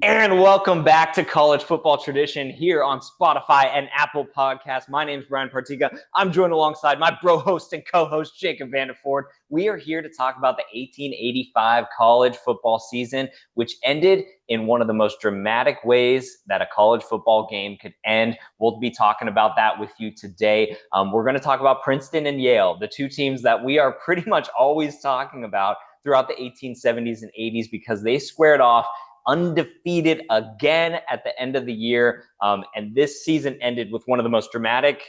And welcome back to College Football Tradition here on Spotify and Apple Podcasts. My name is Brian Partiga. I'm joined alongside my bro host and co-host Jacob Vanderford. We are here to talk about the 1885 college football season, which ended in one of the most dramatic ways that a college football game could end. We'll be talking about that with you today. We're going to talk about Princeton and Yale, the two teams that we are pretty much always talking about throughout the 1870s and 80s because they squared off undefeated again at the end of the year. And this season ended with one of the most dramatic,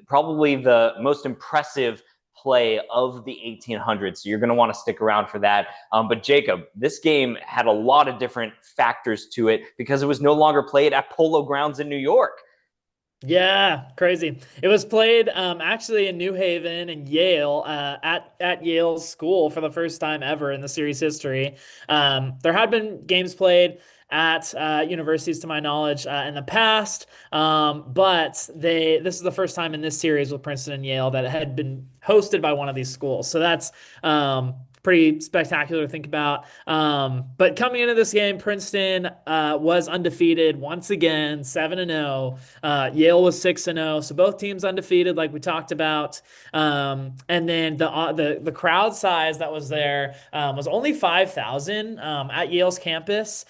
probably the most impressive play of the 1800s. So you're going to want to stick around for that. But Jacob, this game had a lot of different factors to it because it was no longer played at Polo Grounds in New York. Yeah, crazy. It was played actually in New Haven and Yale at Yale's school for the first time ever in the series history. There had been games played at universities, to my knowledge, in the past, but this is the first time in this series with Princeton and Yale that it had been hosted by one of these schools. So that's pretty spectacular to think about. But coming into this game, Princeton was undefeated once again, 7-0. Yale was 6-0, so both teams undefeated, like we talked about. And then the crowd size that was there was only 5,000 at Yale's campus.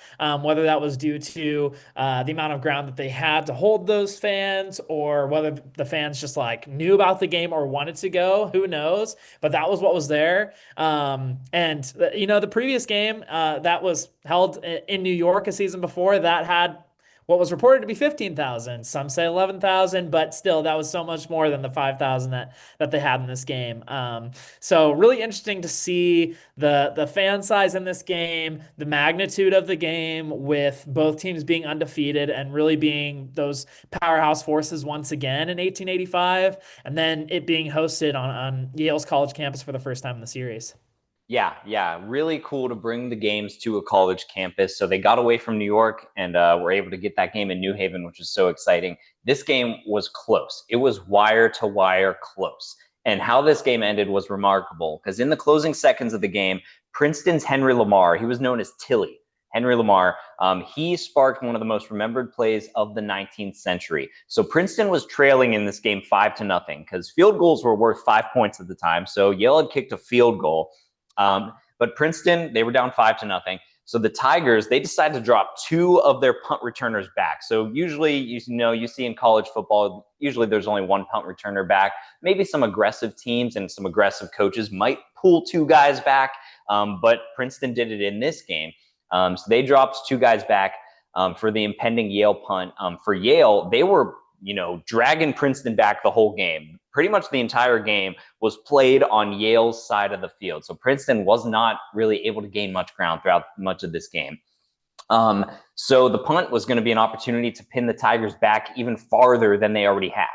Whether that was due to the amount of ground that they had to hold those fans, or whether the fans just like knew about the game or wanted to go, who knows? But that was what was there. And the previous game that was held in New York a season before that had what was reported to be 15,000. Some say 11,000, but still that was so much more than the 5,000 that they had in this game. So really interesting to see the fan size in this game, the magnitude of the game with both teams being undefeated and really being those powerhouse forces once again in 1885, and then it being hosted on Yale's college campus for the first time in the series. Yeah, really cool to bring the games to a college campus. So they got away from New York and were able to get that game in New Haven, which was so exciting. This game was close. It was wire to wire close. And how this game ended was remarkable because in the closing seconds of the game, Princeton's Henry Lamar, he was known as Tillie, Henry Lamar, he sparked one of the most remembered plays of the 19th century. So Princeton was trailing in this game 5-0 because field goals were worth 5 points at the time. So Yale had kicked a field goal. But Princeton, they were down 5-0. So the Tigers, they decided to drop two of their punt returners back. So usually, you see in college football, usually there's only one punt returner back. Maybe some aggressive teams and some aggressive coaches might pull two guys back, but Princeton did it in this game. So they dropped two guys back for the impending Yale punt. For Yale, they were dragging Princeton back the whole game. Pretty much the entire game was played on Yale's side of the field. So Princeton was not really able to gain much ground throughout much of this game. So the punt was going to be an opportunity to pin the Tigers back even farther than they already had,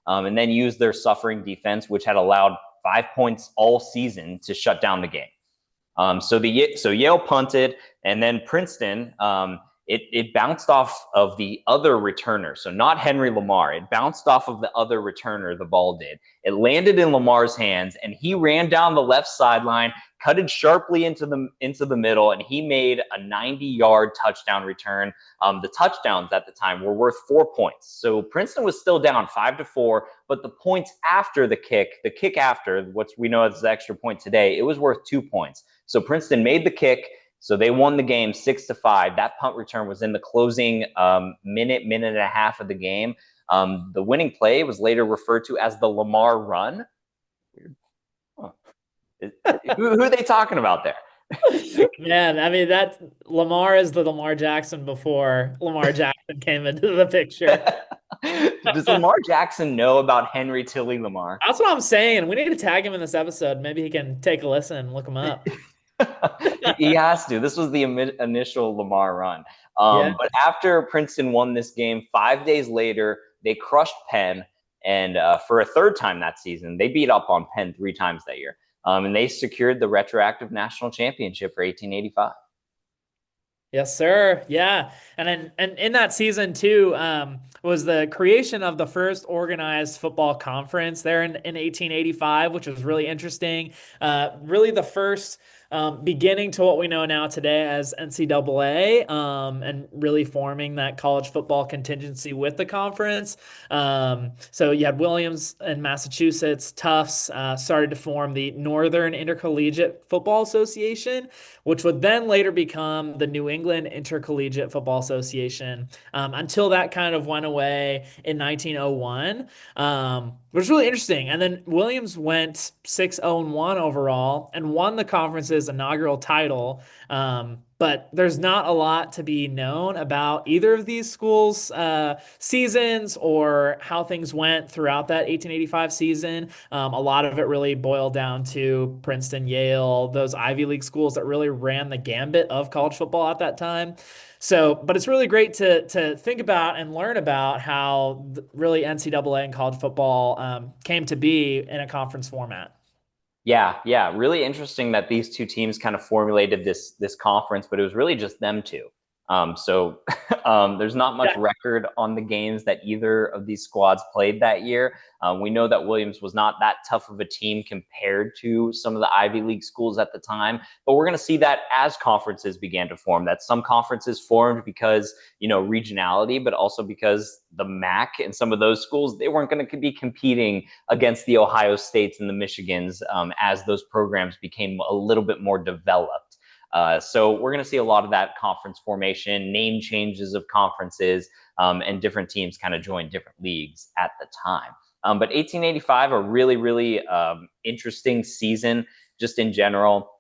and then use their suffering defense, which had allowed 5 points all season, to shut down the game. So Yale punted, and then Princeton, it bounced off of the other returner. So not Henry Lamar. It bounced off of the other returner, the ball did. It landed in Lamar's hands, and he ran down the left sideline, cut it sharply into the middle, and he made a 90-yard touchdown return. The touchdowns at the time were worth 4 points. So Princeton was still down 5-4, but the points after the kick after, what we know as the extra point today, it was worth 2 points. So Princeton made the kick. So they won the game 6-5. That punt return was in the closing minute and a half of the game. The winning play was later referred to as the Lamar run. Huh. Who are they talking about there? Man, I mean that Lamar is the Lamar Jackson before Lamar Jackson came into the picture. Does Lamar Jackson know about Henry Tillie Lamar? That's what I'm saying. We need to tag him in this episode. Maybe he can take a listen and look him up. He has to. This was the initial Lamar run. Yeah. But after Princeton won this game, 5 days later, they crushed Penn. And for a third time that season, they beat up on Penn 3 times that year. And they secured the retroactive national championship for 1885. Yes, sir. Yeah. And in that season too, was the creation of the first organized football conference there in 1885, which was really interesting. Really the first beginning to what we know now today as NCAA, and really forming that college football contingency with the conference. So you had Williams in Massachusetts, Tufts started to form the Northern Intercollegiate Football Association, which would then later become the New England Intercollegiate Football Association, until that kind of went away in 1901, which was really interesting. And then Williams went 6-0-1 overall and won the conference's inaugural title. But there's not a lot to be known about either of these schools' seasons or how things went throughout that 1885 season. A lot of it really boiled down to Princeton, Yale, those Ivy League schools that really ran the gambit of college football at that time. So, but it's really great to think about and learn about how really NCAA and college football came to be in a conference format. Yeah, yeah, really interesting that these two teams kind of formulated this conference, but it was really just them two. So there's not much Yeah. record on the games that either of these squads played that year. We know that Williams was not that tough of a team compared to some of the Ivy League schools at the time, but we're going to see that as conferences began to form, that some conferences formed because, regionality, but also because the MAC and some of those schools, they weren't going to be competing against the Ohio States and the Michigans as those programs became a little bit more developed. So we're going to see a lot of that conference formation, name changes of conferences, and different teams kind of join different leagues at the time. But 1885, a really, really interesting season just in general.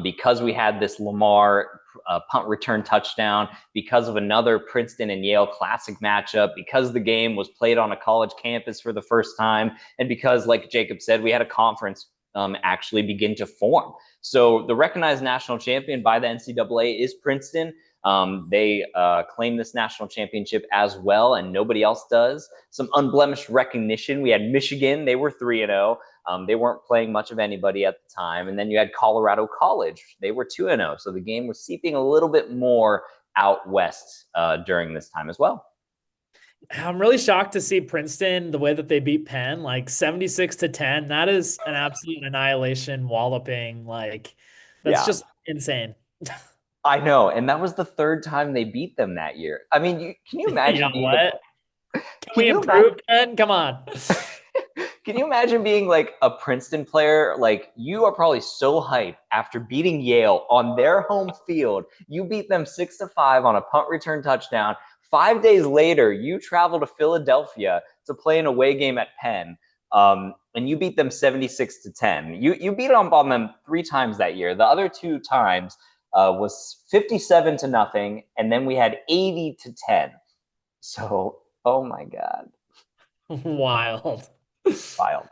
Because we had this Lamar punt return touchdown, because of another Princeton and Yale classic matchup, because the game was played on a college campus for the first time, and because, like Jacob said, we had a conference actually begin to form. So the recognized national champion by the NCAA is Princeton. They claim this national championship as well, and nobody else does. Some unblemished recognition. We had Michigan. They were 3-0. They weren't playing much of anybody at the time. And then you had Colorado College. They were 2-0. So the game was seeping a little bit more out west during this time as well. I'm really shocked to see Princeton the way that they beat Penn, like 76-10. That is an absolute annihilation, walloping. Like, that's Yeah, just insane. I know. And that was the third time they beat them that year. I mean, can you Yeah, imagine being what? Can can we you imagine improve, Penn? Come on. Can you imagine being like a Princeton player? Like, you are probably so hyped after beating Yale on their home field. You beat them 6-5 on a punt return touchdown. 5 days later, you travel to Philadelphia to play an away game at Penn. And you beat them 76-10. You beat on them 3 times that year. The other 2 times was 57-0, and then we had 80-10. So, oh my God. Wild. Wild.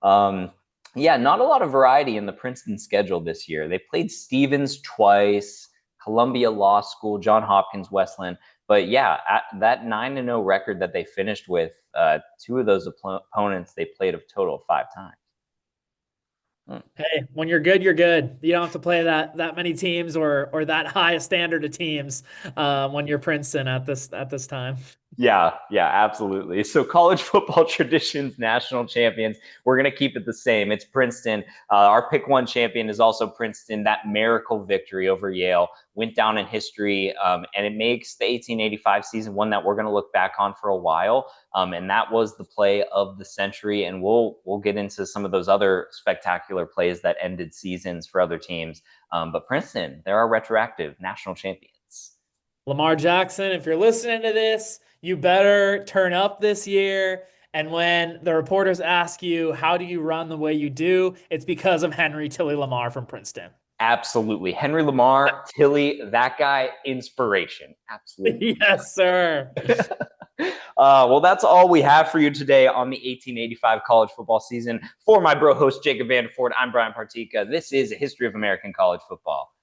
Um, yeah, not a lot of variety in the Princeton schedule this year. They played Stevens twice, Columbia Law School, John Hopkins, Westland. But yeah, that 9-0 record that they finished with, 2 of those opponents they played a total of 5 times. Hey, when you're good, you're good. You don't have to play that many teams or that high a standard of teams when you're Princeton at this time. Yeah, yeah, absolutely. So college football traditions, national champions, we're going to keep it the same. It's Princeton. Our pick one champion is also Princeton. That miracle victory over Yale went down in history, and it makes the 1885 season one that we're going to look back on for a while. And that was the play of the century. And we'll get into some of those other spectacular plays that ended seasons for other teams. But Princeton, they're our retroactive national champions. Lamar Jackson, if you're listening to this, you better turn up this year. And when the reporters ask you, how do you run the way you do? It's because of Henry Tillie Lamar from Princeton. Absolutely. Henry Lamar, Tillie, that guy, inspiration. Absolutely. Yes, sir. Well, that's all we have for you today on the 1885 college football season. For my bro host, Jacob Vanderford, I'm Brian Partika. This is a history of American college football.